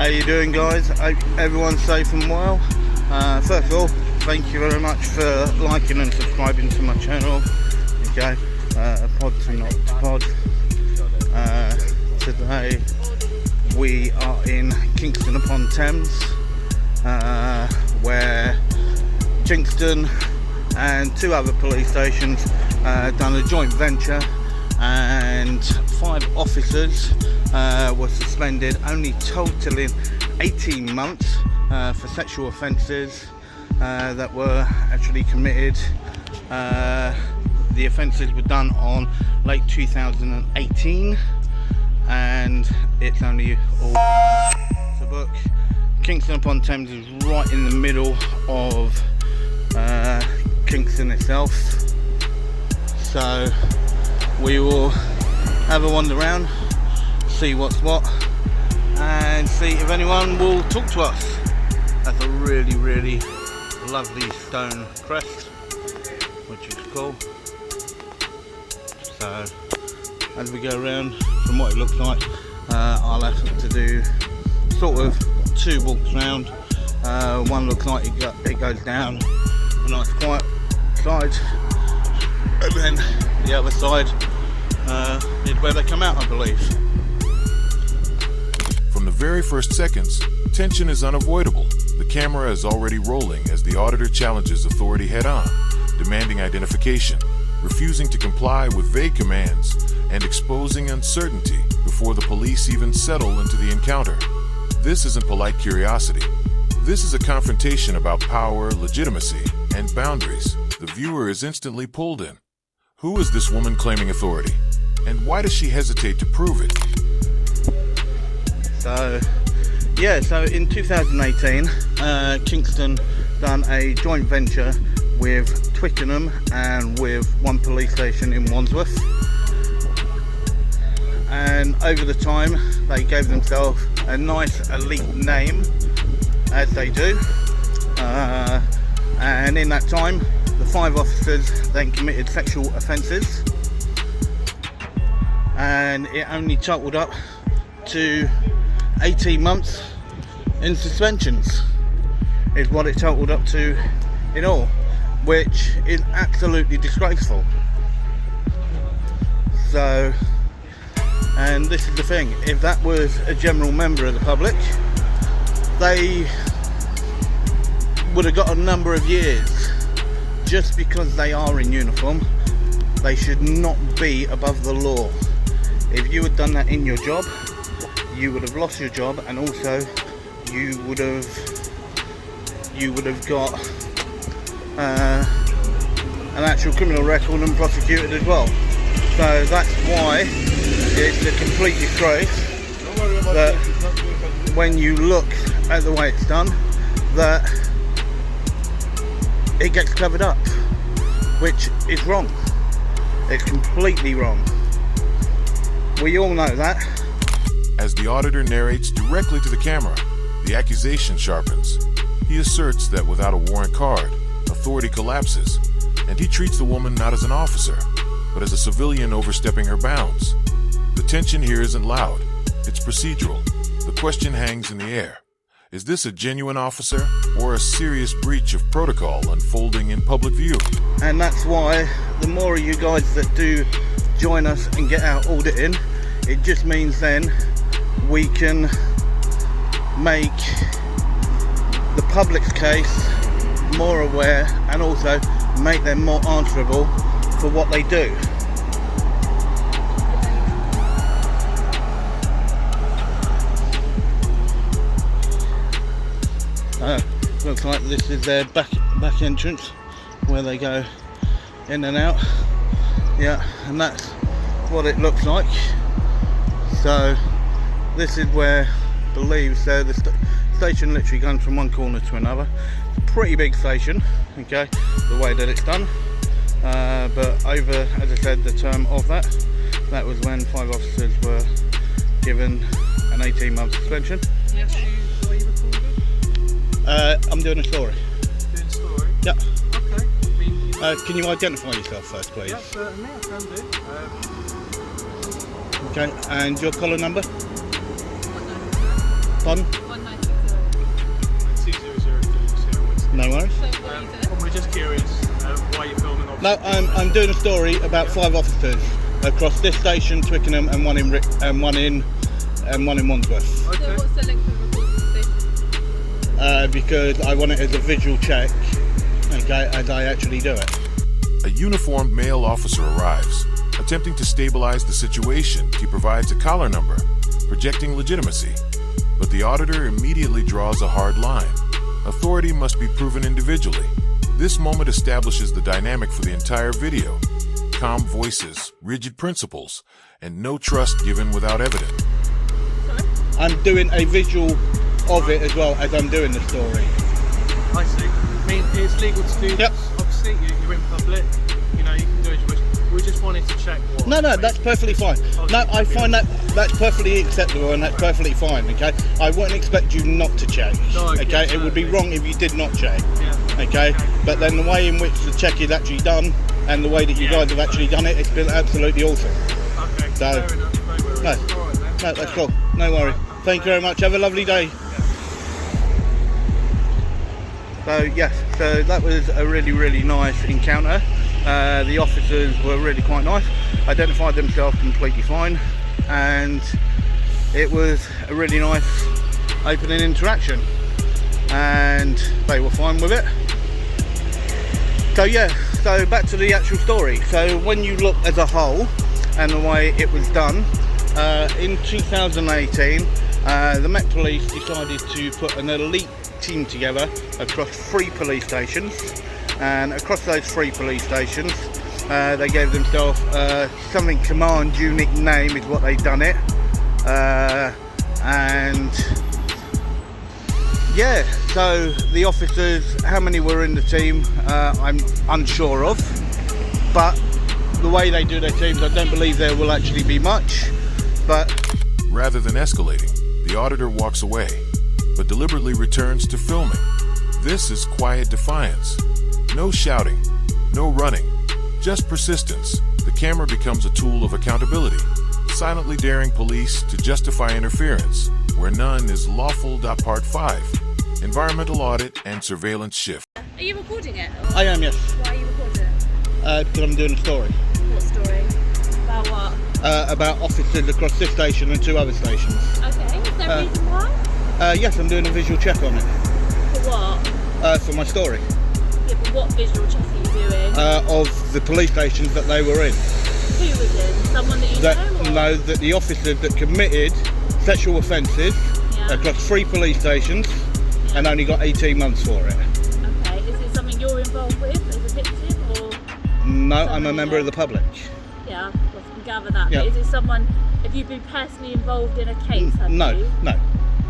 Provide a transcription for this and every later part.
How you doing, guys? Hope everyone's safe and well. First of all, thank you very much for liking and subscribing to my channel. Okay, pod to not pod. Today we are in Kingston-upon-Thames, where Kingston and two other police stations done a joint venture, and 5 officers were suspended, only totaling 18 months for sexual offences that were actually committed. The offences were done on late 2018, and it's only all the book. Kingston-upon-Thames is right in the middle of Kingston itself, so we will have a wander around, see what's what, and see if anyone will talk to us. That's a really, really lovely stone crest, which is cool. So as we go around, from what it looks like, I'll have to do sort of 2 walks round. One looks like it goes down a nice quiet side, and then the other side is where they come out, I believe. From the very first seconds, tension is unavoidable. The camera is already rolling as the auditor challenges authority head-on, demanding identification, refusing to comply with vague commands, and exposing uncertainty before the police even settle into the encounter. This isn't polite curiosity. This is a confrontation about power, legitimacy, and boundaries. The viewer is instantly pulled in. Who is this woman claiming authority? And why does she hesitate to prove it? So in 2018, Kingston done a joint venture with Twickenham and with one police station in Wandsworth, and over the time they gave themselves a nice elite name, as they do, and in that time the 5 officers then committed sexual offences, and it only totaled up to 18 months in suspensions is what it totaled up to in all, which is absolutely disgraceful. So, and this is the thing, if that was a general member of the public, they would have got a number of years. Just because they are in uniform, they should not be above the law. If you had done that in your job, you would have lost your job, and also you would have got an actual criminal record and prosecuted as well. So that's why it's a complete disgrace that when you look at the way it's done, that it gets covered up, which is wrong. It's completely wrong. We all know that. As the auditor narrates directly to the camera, the accusation sharpens. He asserts that without a warrant card, authority collapses, and he treats the woman not as an officer, but as a civilian overstepping her bounds. The tension here isn't loud, it's procedural. The question hangs in the air. Is this a genuine officer or a serious breach of protocol unfolding in public view? And that's why the more of you guys that do join us and get our audit in, it just means then we can make the public's case more aware, and also make them more answerable for what they do. Looks like this is their back entrance where they go in and out. Yeah, and that's what it looks like. So this is where I believe so the station literally goes from one corner to another. Pretty big station, okay, the way that it's done, but over, as I said, the term of that was when 5 officers were given an 18-month suspension. Yes, are you recording? I'm doing a story. Doing a story? Yeah. Okay. Can you identify yourself first, please? Yeah, certainly, I can do. Okay, and your collar number? What number? Pardon? What No worries. So what are you doing? And we're just curious why you're filming. No, I'm doing a story about 5 officers across this station, Twickenham, and one in Wandsworth. So Okay. what's the length of recording station? Because I want it as a visual check, okay, as I actually do it. A uniformed male officer arrives. Attempting to stabilize the situation, he provides a collar number, projecting legitimacy. But the auditor immediately draws a hard line. Authority must be proven individually. This moment establishes the dynamic for the entire video. Calm voices, rigid principles, and no trust given without evidence. Sorry? I'm doing a visual of it as well as I'm doing the story. I see. I mean, it's legal to do Yep. this. Obviously, you're in public. You know, you can do as you wish. We just wanted to check what. No, that's perfectly fine. No, I find that's perfectly acceptable and that's perfectly fine, okay? I wouldn't expect you not to check, No, okay? yes, It would be certainly. wrong if you did not check, Yeah. okay? But then the way in which the check is actually done and the way that you Yeah. guys have actually done it, it's been absolutely awesome. Okay. So- Fair enough. No worries. No. All right, then. No, that's cool. No worries. Thank you very much. Have a lovely day. So yes, so that was a really, really nice encounter. The officers were really quite nice, identified themselves completely fine, and it was a really nice opening interaction, and they were fine with it. So yeah, so back to the actual story. So when you look as a whole and the way it was done, in 2018, the Met Police decided to put an elite team together across 3 police stations, and across those 3 police stations they gave themselves something command unit name is what they've done it, and yeah, so the officers, how many were in the team, I'm unsure of, but the way they do their teams, I don't believe there will actually be much. But Rather than escalating, the auditor walks away, but deliberately returns to filming. This is quiet defiance. No shouting, no running, just persistence. The camera becomes a tool of accountability, silently daring police to justify interference, where none is lawful. Part 5. Environmental audit and surveillance shift. Are you recording it? I am, yes, Why are you recording it? because I'm doing a story What story? About what? about officers across this station and 2 other stations. Okay, is there a reason why? Yes, I'm doing a visual check on it For what? for my story Yeah, but what visual check are you doing? of the police stations that they were in. Who was in? Someone that you know? Or? No, that the officers that committed sexual offences Yeah. across 3 police stations and only got 18 months for it. Okay, is it something you're involved with as a victim or? No, I'm a Someone member of the public. Yeah, well, I can gather that. Yeah. But is it someone, have you been personally involved in a case, have No, you? no.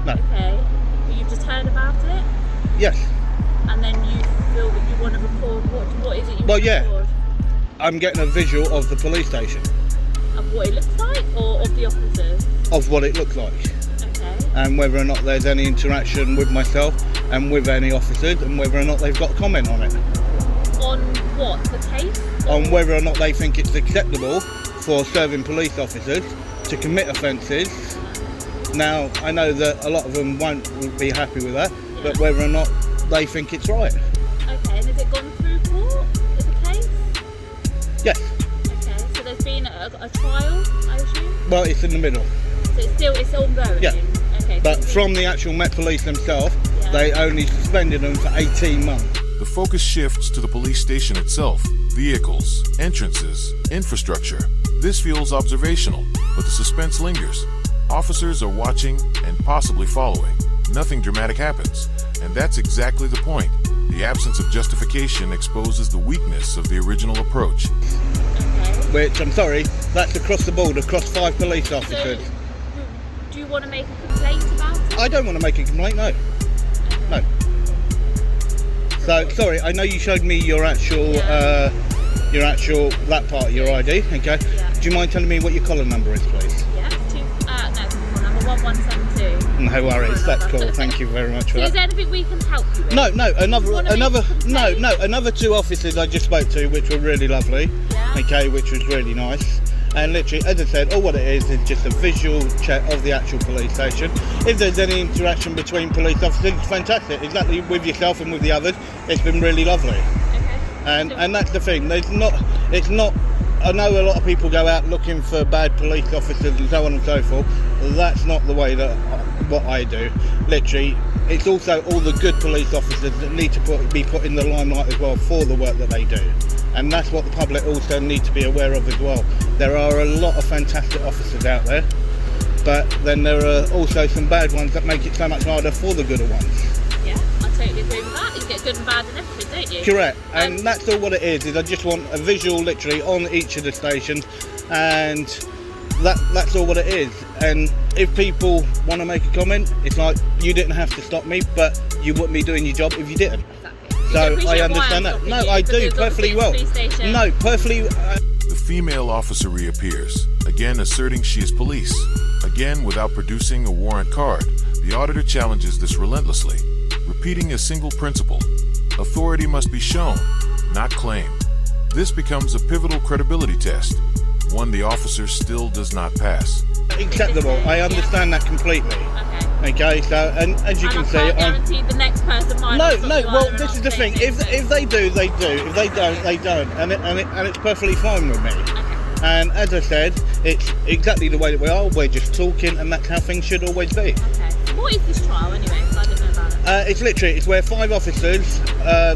Okay, but you've just heard about it Yes, and then you feel that you want to record, what is it you Well, want to yeah. record? I'm getting a visual of the police station, Of what it looks like or of the officers? of what it looks like, Okay. and whether or not there's any interaction with myself and with any officers, and whether or not they've got a comment on it. On what, the case? On whether or not they think it's acceptable for serving police officers to commit offences. Now, I know that a lot of them won't be happy with that, but whether or not they think it's right. Okay, and has it gone through court as a case? Yes, Okay, so there's been a trial, I assume? well, it's in the middle. So it's ongoing? Yeah. Okay. so But it's- from the actual Met Police themselves, Yeah. they only suspended them for 18 months. The focus shifts to the police station itself, vehicles, entrances, infrastructure. This feels observational, but the suspense lingers. Officers are watching and possibly following. Nothing dramatic happens, and that's exactly the point. The absence of justification exposes the weakness of the original approach. Okay. Which, I'm sorry, that's across the board, across 5 police So, officers. do you want to make a complaint about it? I don't want to make a complaint, no. No. So, sorry, I know you showed me your actual, Yeah. that part of your ID, okay? Yeah. Do you mind telling me what your collar number is, please? Yeah, number 1172. No worries, that's cool, thank you very much for So is that. there anything we can help you with? No, wanna make a complaint? another 2 officers I just spoke to, which were really lovely, Yeah. okay, which was really nice. And literally, as I said, all what it is just a visual check of the actual police station. If there's any interaction between police officers, it's fantastic. Exactly with yourself and with the others, it's been really lovely. Okay. And that's the thing. It's not. I know a lot of people go out looking for bad police officers and so on and so forth. That's not the way that what I do. Literally, it's also all the good police officers that need to be put in the limelight as well for the work that they do. And that's what the public also need to be aware of as well. There are a lot of fantastic officers out there, but then there are also some bad ones that make it so much harder for the gooder ones. Yeah, I totally agree with that. You get good and bad and everything, don't you? Correct. And that's all what it is I just want a visual literally on each of the stations, and that's all what it is. And if people want to make a comment, it's like, you didn't have to stop me, but you wouldn't be doing your job if you didn't. So I understand that. No, I do perfectly well. No, perfectly. The female officer reappears, again asserting she is police. Again, without producing a warrant card, the auditor challenges this relentlessly, repeating a single principle: authority must be shown, not claimed. This becomes a pivotal credibility test, one the officer still does not pass. Acceptable. I understand that completely. Okay, so, and as you can see, I can't guarantee the next person might. No, well, this is the thing. If they do, they do. If they don't, they don't. And it's perfectly fine with me. Okay. And as I said, it's exactly the way that we are. We're just talking, and that's how things should always be. Okay. So what is this trial anyway? Because I don't know about it. It's where 5 officers,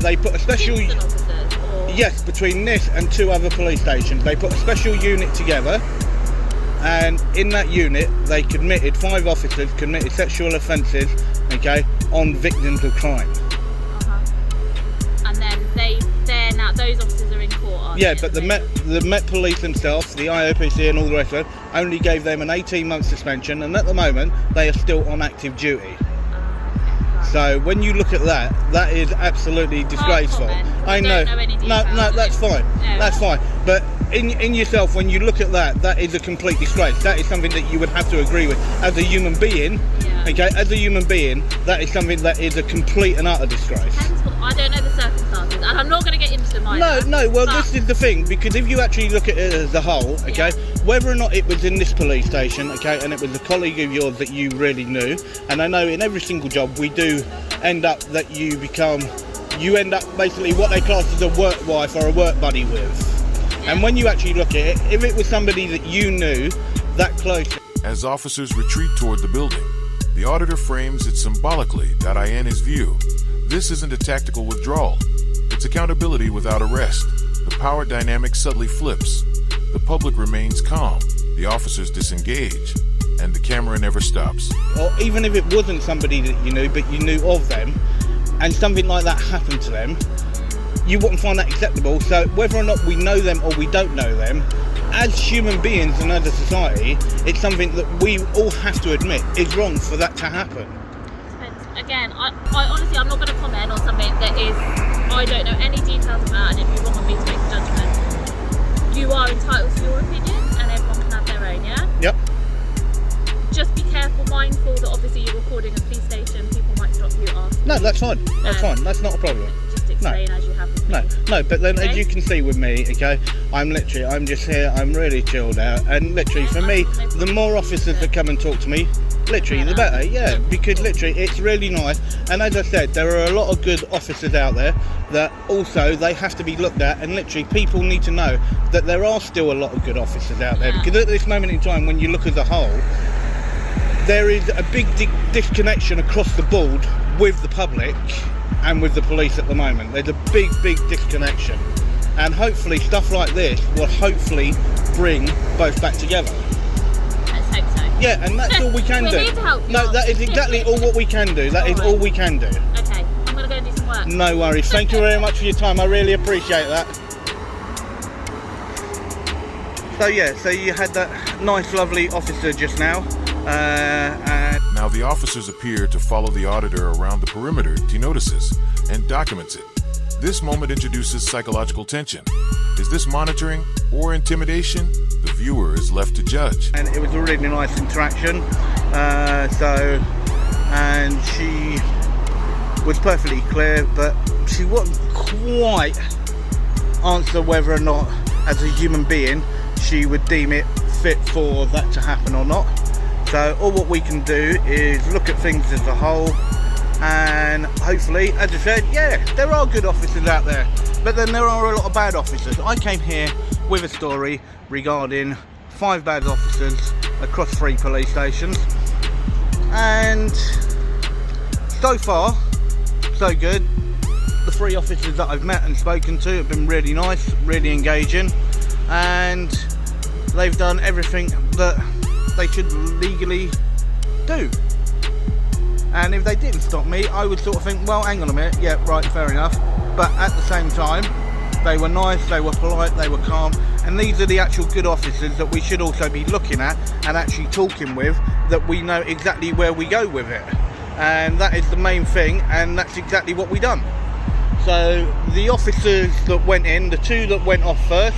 they put a special. Kingston officers, or? Yes, between this and 2 other police stations, they put a special unit together. And in that unit, 5 officers committed sexual offences, okay, on victims of crime. And then they're now, those officers are in court, aren't Yeah, they? but the Met Police themselves, the IOPC and all the rest of it, only gave them an 18-month suspension, and at the moment, they are still on active duty. So when you look at that, that is absolutely disgraceful. I know. No, that's fine. Yeah. That's fine. But in yourself, when you look at that, that is a complete disgrace. That is something that you would have to agree with as a human being. Yeah. Okay, as a human being, that is something that is a complete and utter disgrace. I don't know the circumstances, and I'm not going to get into them either. No. Well, this is the thing, because if you actually look at it as a whole, okay, whether or not it was in this police station, okay, and it was a colleague of yours that you really knew, and I know in every single job we do end up that you end up basically what they class as a work wife or a work buddy with. And when you actually look at it, if it was somebody that you knew that close. As officers retreat toward the building, the auditor frames it symbolically that in his view, this isn't a tactical withdrawal. It's accountability without arrest. The power dynamic subtly flips. The public remains calm. The officers disengage. And the camera never stops. Or even if it wasn't somebody that you knew, but you knew of them, and something like that happened to them, you wouldn't find that acceptable. So whether or not we know them or we don't know them, as human beings and as a society, it's something that we all have to admit is wrong for that to happen. Again, I honestly, I'm not going to comment on something that I don't know any details about, and it'd be wrong of me to make a judgment. You are entitled to your opinion, and everyone can have their own, yeah? Yep. Just be careful, mindful that obviously you're recording a police station, people might stop you after. No, that's fine. That's fine. That's not a problem. Just explain as you have with me. No, but then Okay? as you can see with me, okay, I'm just here, I'm really chilled out, and literally for me, the more officers that come and talk to me, literally the better, yeah, because literally it's really nice. And as I said, there are a lot of good officers out there that also they have to be looked at, and literally people need to know that there are still a lot of good officers out there, because at this moment in time, when you look as a whole, there is a big disconnection across the board with the public and with the police at the moment. There's a big disconnection, and hopefully stuff like this will hopefully bring both back together. Let's hope so. Yeah, and that's all we can We're do. here to help you No, out. that is exactly all what we can do. That is all we can do. Okay, I'm going to go and do some work. No worries. Thank you very much for your time. I really appreciate that. So yeah, so you had that nice, lovely officer just now. And Now the officers appear to follow the auditor around the perimeter he notices and documents it. This moment introduces psychological tension. Is this monitoring or intimidation? The viewer is left to judge. And it was a really nice interaction. And she was perfectly clear, but she wouldn't quite answer whether or not, as a human being, she would deem it fit for that to happen or not. So all what we can do is look at things as a whole, and hopefully, as I said, yeah, there are good officers out there, but then there are a lot of bad officers. I came here with a story regarding 5 bad officers across 3 police stations, and so far so good. The 3 officers that I've met and spoken to have been really nice, really engaging, and they've done everything that they should legally do. And if they didn't stop me, I would sort of think, well, hang on a minute, yeah, right, fair enough. But at the same time, they were nice, they were polite, they were calm, and these are the actual good officers that we should also be looking at and actually talking with, that we know exactly where we go with it. And that is the main thing, and that's exactly what we done. So the officers that went in, the 2 that went off first,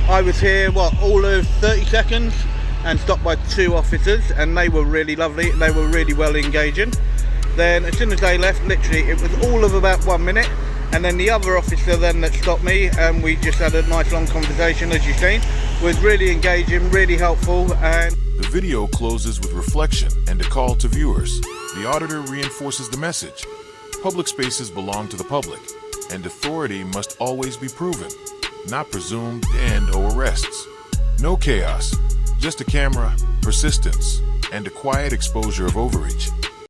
I was here, what, all of 30 seconds, and stopped by 2 officers, and they were really lovely, they were really well engaging. Then as soon as they left, literally it was all of about 1 minute, and then the other officer then that stopped me, and we just had a nice long conversation, as you've seen, was really engaging, really helpful. And The video closes with reflection and a call to viewers. The auditor reinforces the message. Public spaces belong to the public, and authority must always be proven, not presumed and/or arrests. No chaos, just a camera, persistence, and a quiet exposure of overreach.